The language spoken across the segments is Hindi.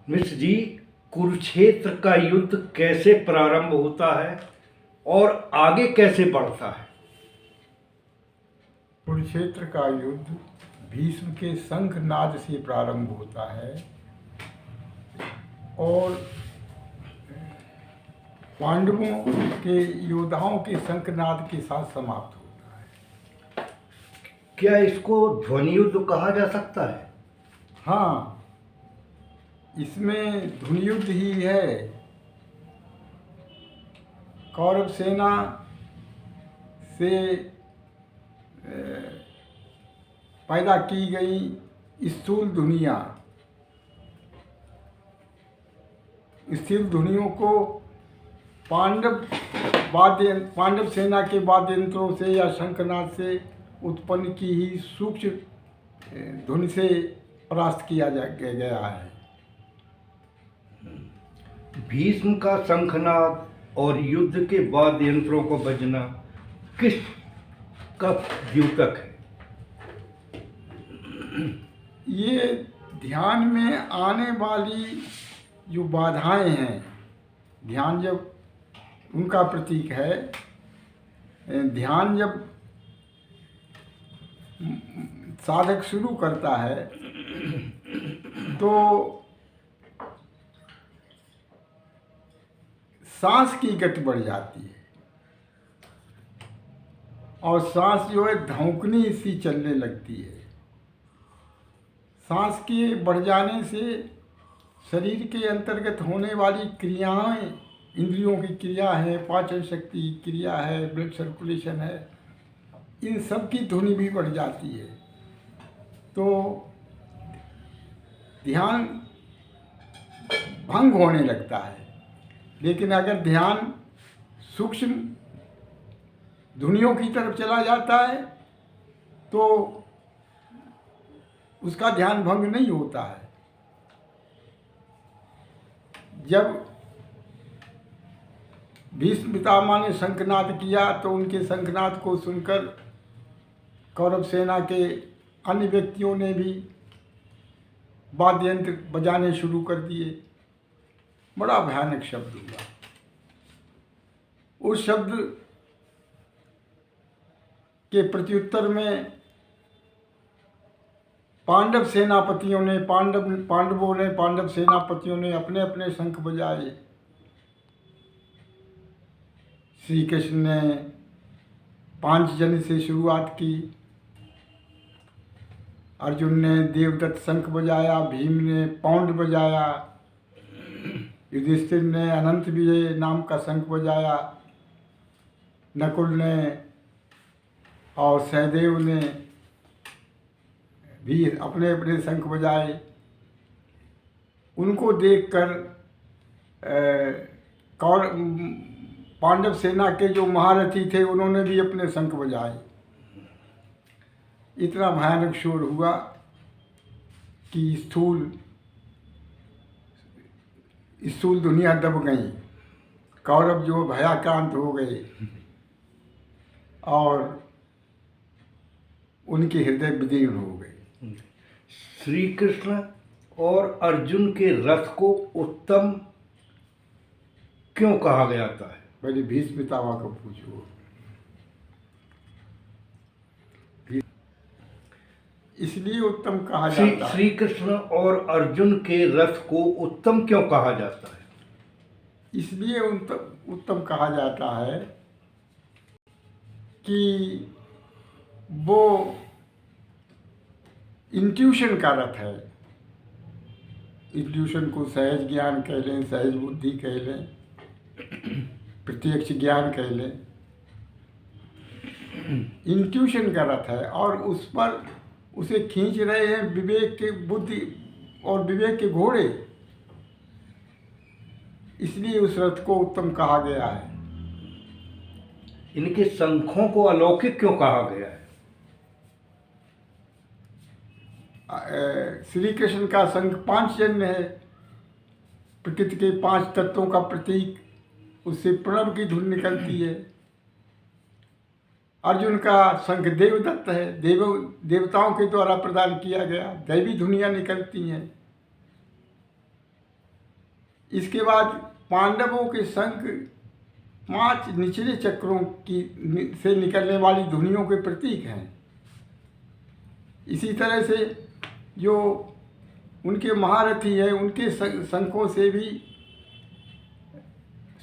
मिश्र जी, कुरुक्षेत्र का युद्ध कैसे प्रारंभ होता है और आगे कैसे बढ़ता है? कुरुक्षेत्र का युद्ध भीष्म के शंखनाद से प्रारंभ होता है और पांडवों के योद्धाओं के शंखनाद के साथ समाप्त होता है। क्या इसको ध्वनि युद्ध कहा जा सकता है? हाँ, इसमें ध्वनि युद्ध ही है। कौरव सेना से पैदा की गई स्थूल ध्वनियों को पांडव सेना के वाद्य यंत्रों से या शंखनाद से उत्पन्न की ही सूक्ष्म ध्वनि से परास्त किया गया है। भीष्म का शंखनाद और युद्ध के वाद्य यंत्रों को बजना किस का द्योतक है? ये ध्यान में आने वाली जो बाधाएं हैं, ध्यान जब उनका प्रतीक है। ध्यान जब साधक शुरू करता है तो सांस की गति बढ़ जाती है और सांस जो है धौंकनी सी चलने लगती है। सांस के बढ़ जाने से शरीर के अंतर्गत होने वाली क्रियाएं, इंद्रियों की क्रिया है, पाचन शक्ति की क्रिया है, ब्लड सर्कुलेशन है, इन सब की ध्वनि भी बढ़ जाती है। तो ध्यान भंग होने लगता है। लेकिन अगर ध्यान सूक्ष्म ध्वनियों की तरफ चला जाता है तो उसका ध्यान भंग नहीं होता है। जब भीष्म पितामह ने शंखनाद किया तो उनके शंखनाद को सुनकर कौरव सेना के अन्य व्यक्तियों ने भी वाद्य यंत्र बजाने शुरू कर दिए। बड़ा भयानक शब्द हुआ। उस शब्द के प्रत्युत्तर में पांडव सेनापतियों ने अपने अपने शंख बजाए। श्री कृष्ण ने पांचजन्य से शुरुआत की, अर्जुन ने देवदत्त शंख बजाया, भीम ने पौंड बजाया, युधिष्ठिर ने अनंत विजय नाम का शंख बजाया, नकुल ने और सहदेव ने भी अपने अपने शंख बजाए। उनको देखकर पांडव सेना के जो महारथी थे उन्होंने भी अपने शंख बजाए। इतना भयानक शोर हुआ कि स्थूल दुनिया दब गई। कौरव जो भयाक्रांत हो गए और उनके हृदय विदीर्ण हो गए। श्री कृष्ण और अर्जुन के रथ को उत्तम क्यों कहा गया था? पहले भीष्म पितामह को पूछो। इसलिए उत्तम कहा जाता है। श्री कृष्ण और अर्जुन के रथ को उत्तम क्यों कहा जाता है? इसलिए उत्तम कहा जाता है कि वो इंट्यूशन का रथ है। इंट्यूशन को सहज ज्ञान कह लें, सहज बुद्धि कह लें, प्रत्यक्ष ज्ञान कह लें। इंट्यूशन का रथ है और उस पर उसे खींच रहे हैं विवेक के बुद्धि और विवेक के घोड़े। इसलिए उस रथ को उत्तम कहा गया है। इनके शंखों को अलौकिक क्यों कहा गया है? श्री कृष्ण का शंख पांचजन्य है, प्रकृति के 5 तत्वों का प्रतीक। उससे प्रणव की धुन निकलती है। अर्जुन का शंख देवदत्त है, देवताओं के द्वारा प्रदान किया गया, दैवी धुनियाँ निकलती हैं। इसके बाद पांडवों के संग 5 निचले चक्रों की से निकलने वाली ध्वनियों के प्रतीक हैं। इसी तरह से जो उनके महारथी हैं उनके शंखों से भी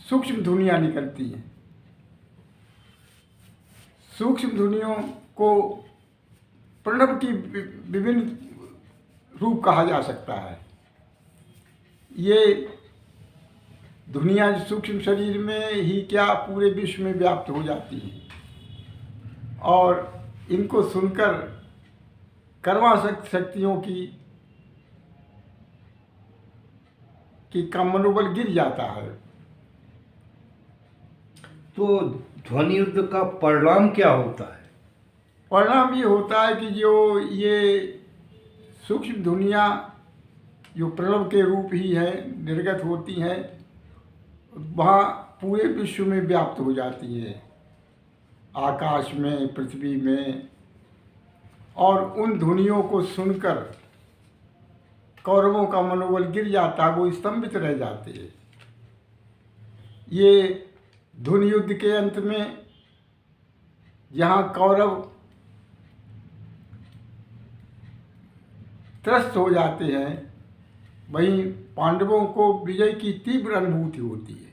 सूक्ष्म ध्वनियाँ निकलती हैं। सूक्ष्म ध्वनियों को प्रणव की विभिन्न रूप कहा जा सकता है। ये ध्वनियाँ सूक्ष्म शरीर में ही क्या पूरे विश्व में व्याप्त हो जाती हैं और इनको सुनकर कर्मा शक्तियों का मनोबल गिर जाता है। तो ध्वनि युद्ध का परिणाम क्या होता है? परिणाम ये होता है कि जो ये सूक्ष्म ध्वनियाँ जो प्रणव के रूप ही है निर्गत होती हैं, वहाँ पूरे विश्व में व्याप्त हो जाती है, आकाश में, पृथ्वी में। और उन ध्वनियों को सुनकर कौरवों का मनोबल गिर जाता है, वो स्तंभित रह जाते हैं। ये ध्वनि युद्ध के अंत में जहाँ कौरव त्रस्त हो जाते हैं, वहीं पांडवों को विजय की तीव्र अनुभूति होती है।